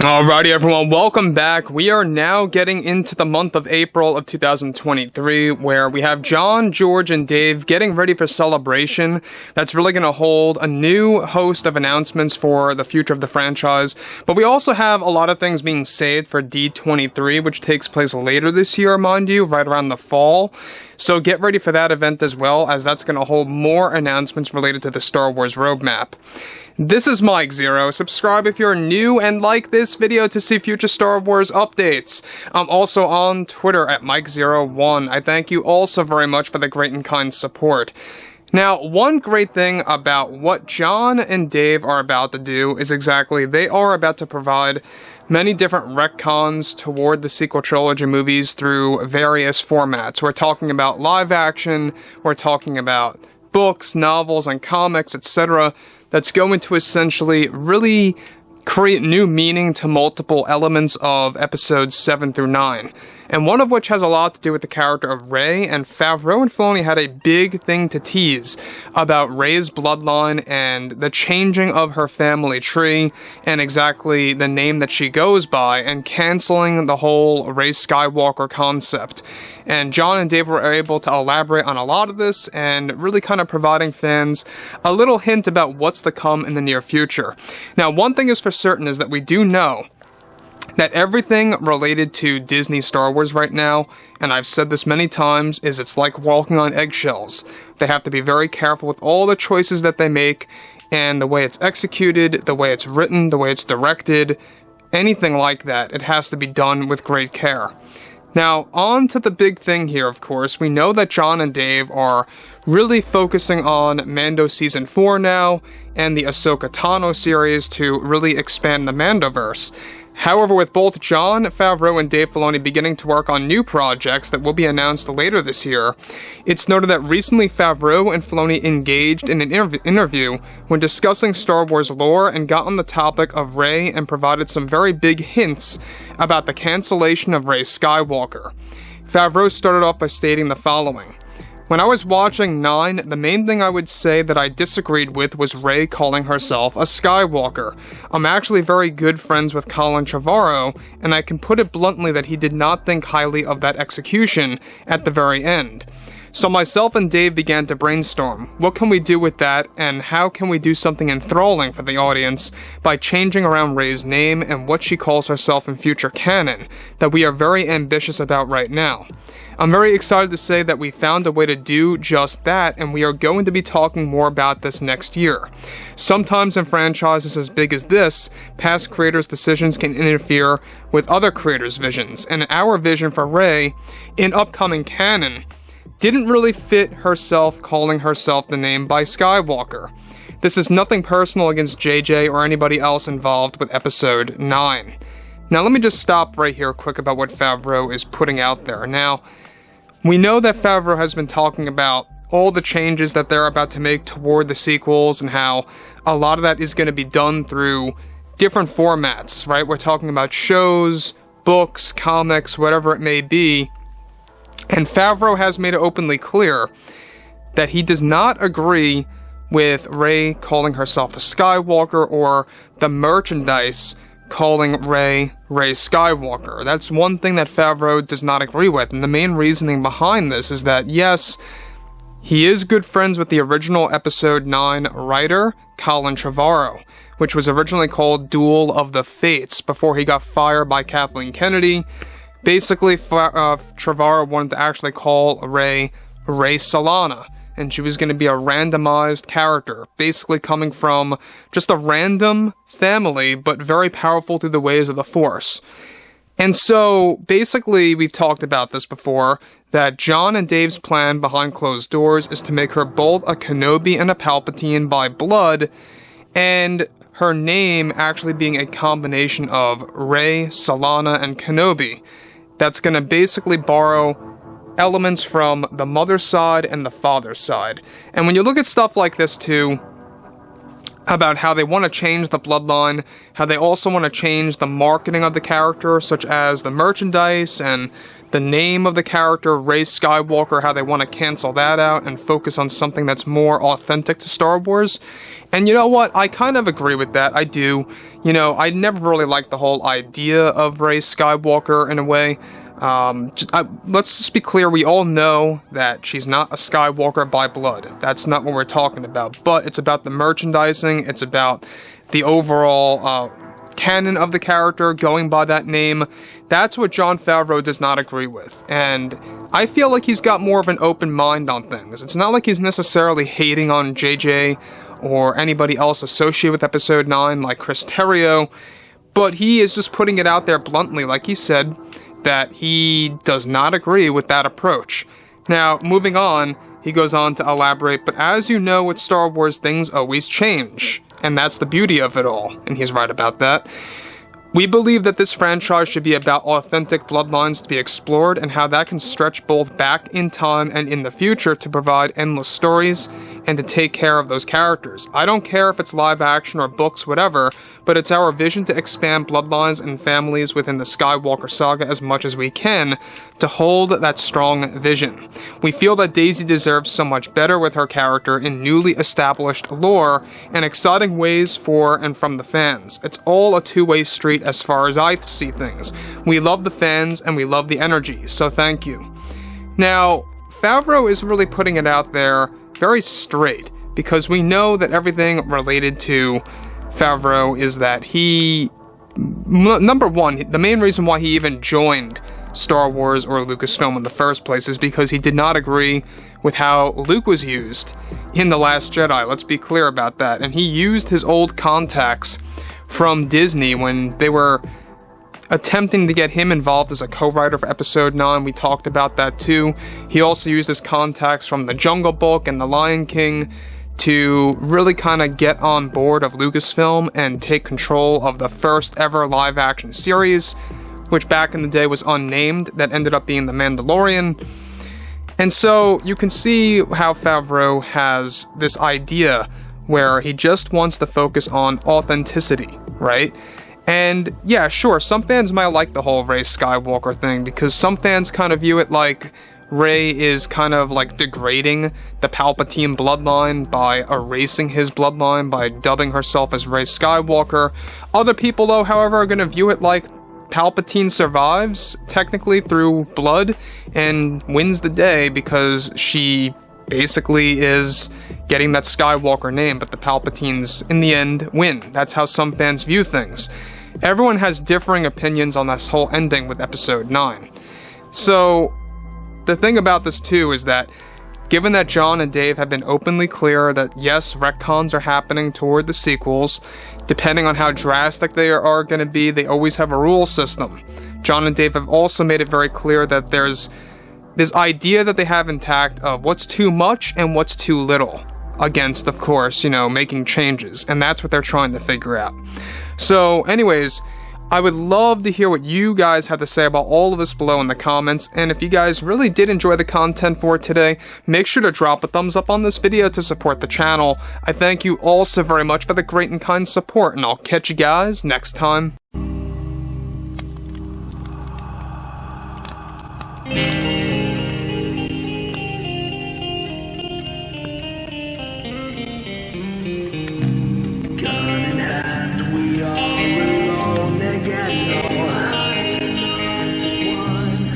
Alrighty everyone, welcome back. We are now getting into the month of April of 2023, where we have John, George, and Dave getting ready for Celebration. That's really going to hold a new host of announcements for the future of the franchise. But we also have a lot of things being saved for D23, which takes place later this year, mind you, right around the fall. So get ready for that event as well, as that's going to hold more announcements related to the Star Wars roadmap. This is Mike Zero. Subscribe if you're new and like this video to see future Star Wars updates. I'm also on Twitter at Mike01. I thank you all so very much for the great and kind support. Now, one great thing about what John and Dave are about to do is exactly they are about to provide many different retcons toward the sequel trilogy movies through various formats. We're talking about live action, we're talking about books, novels, and comics, etc. That's going to essentially really create new meaning to multiple elements of episodes 7 through 9. And one of which has a lot to do with the character of Rey, and Favreau and Filoni had a big thing to tease about Rey's bloodline and the changing of her family tree, and exactly the name that she goes by, and canceling the whole Rey Skywalker concept. And John and Dave were able to elaborate on a lot of this, and really kind of providing fans a little hint about what's to come in the near future. Now, one thing is for certain is that we do know that everything related to Disney Star Wars right now, and I've said this many times, is it's like walking on eggshells. They have to be very careful with all the choices that they make, and the way it's executed, the way it's written, the way it's directed, anything like that. It has to be done with great care. Now, on to the big thing here, of course. We know that John and Dave are really focusing on Mando Season 4 now, and the Ahsoka Tano series to really expand the Mandoverse. However, with both John Favreau and Dave Filoni beginning to work on new projects that will be announced later this year, it's noted that recently Favreau and Filoni engaged in an interview when discussing Star Wars lore and got on the topic of Rey and provided some very big hints about the cancellation of Rey Skywalker. Favreau started off by stating the following: "When I was watching 9, the main thing I would say that I disagreed with was Rey calling herself a Skywalker. I'm actually very good friends with Colin Trevorrow, and I can put it bluntly that he did not think highly of that execution at the very end. So myself and Dave began to brainstorm. What can we do with that, and how can we do something enthralling for the audience by changing around Rey's name and what she calls herself in future canon that we are very ambitious about right now. I'm very excited to say that we found a way to do just that, and we are going to be talking more about this next year. Sometimes in franchises as big as this, past creators' decisions can interfere with other creators' visions, and our vision for Rey in upcoming canon didn't really fit herself calling herself the name by Skywalker. This is nothing personal against JJ or anybody else involved with episode 9. Now let me just stop right here quick about what Favreau is putting out there. Now, we know that Favreau has been talking about all the changes that they're about to make toward the sequels and how a lot of that is going to be done through different formats, right? We're talking about shows, books, comics, whatever it may be. And Favreau has made it openly clear that he does not agree with Rey calling herself a Skywalker or the merchandise calling Rey Skywalker. That's one thing that Favreau does not agree with, and the main reasoning behind this is that, yes, he is good friends with the original Episode 9 writer, Colin Trevorrow, which was originally called Duel of the Fates before he got fired by Kathleen Kennedy. Basically, Trevorrow wanted to actually call Rey Solana, and she was going to be a randomized character, basically coming from just a random family, but very powerful through the ways of the Force. And so, basically, we've talked about this before, that John and Dave's plan behind closed doors is to make her both a Kenobi and a Palpatine by blood, and her name actually being a combination of Rey, Solana, and Kenobi. That's going to basically borrow elements from the mother's side and the father's side. And when you look at stuff like this too, about how they want to change the bloodline, how they also want to change the marketing of the character, such as the merchandise and the name of the character, Rey Skywalker, how they want to cancel that out and focus on something that's more authentic to Star Wars. And you know what? I kind of agree with that. I do. You know, I never really liked the whole idea of Rey Skywalker in a way. Let's just be clear, we all know that she's not a Skywalker by blood. That's not what we're talking about. But it's about the merchandising, it's about the overall canon of the character going by that name. That's what Jon Favreau does not agree with. And I feel like he's got more of an open mind on things. It's not like he's necessarily hating on JJ or anybody else associated with Episode 9 like Chris Terrio, but he is just putting it out there bluntly, like he said, that he does not agree with that approach. Now, moving on, he goes on to elaborate, but as you know with Star Wars, things always change, and that's the beauty of it all, and he's right about that. We believe that this franchise should be about authentic bloodlines to be explored and how that can stretch both back in time and in the future to provide endless stories and to take care of those characters. I don't care if it's live action or books, whatever, but it's our vision to expand bloodlines and families within the Skywalker saga as much as we can to hold that strong vision. We feel that Daisy deserves so much better with her character in newly established lore and exciting ways for and from the fans. It's all a two-way street as far as I see things. We love the fans and we love the energy, so thank you. Now, Favreau is really putting it out there very straight, because we know that everything related to Favreau is that he, number one, the main reason why he even joined Star Wars or Lucasfilm in the first place is because he did not agree with how Luke was used in The Last Jedi. Let's be clear about that. And he used his old contacts from Disney when they were attempting to get him involved as a co-writer for Episode 9. We talked about that too. He also used his contacts from The Jungle Book and The Lion King to really kind of get on board of Lucasfilm and take control of the first ever live action series, which back in the day was unnamed, that ended up being The Mandalorian. And so you can see how Favreau has this idea where he just wants to focus on authenticity, right? And yeah, sure, some fans might like the whole Rey Skywalker thing because some fans kind of view it like Rey is kind of like degrading the Palpatine bloodline by erasing his bloodline by dubbing herself as Rey Skywalker. Other people, though, however, are going to view it like Palpatine survives, technically through blood, and wins the day because she basically is getting that Skywalker name, but the Palpatines, in the end, win. That's how some fans view things. Everyone has differing opinions on this whole ending with Episode 9. So, the thing about this too is that, given that Jon and Dave have been openly clear that yes, retcons are happening toward the sequels, depending on how drastic they are going to be, they always have a rule system. Jon and Dave have also made it very clear that there's this idea that they have intact of what's too much and what's too little, against, of course, making changes, and that's what they're trying to figure out. So, anyways, I would love to hear what you guys have to say about all of this below in the comments, and if you guys really did enjoy the content for today, make sure to drop a thumbs up on this video to support the channel. I thank you all so very much for the great and kind support, and I'll catch you guys next time.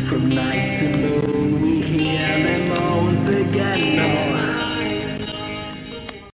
From night to moon, we hear them moans again.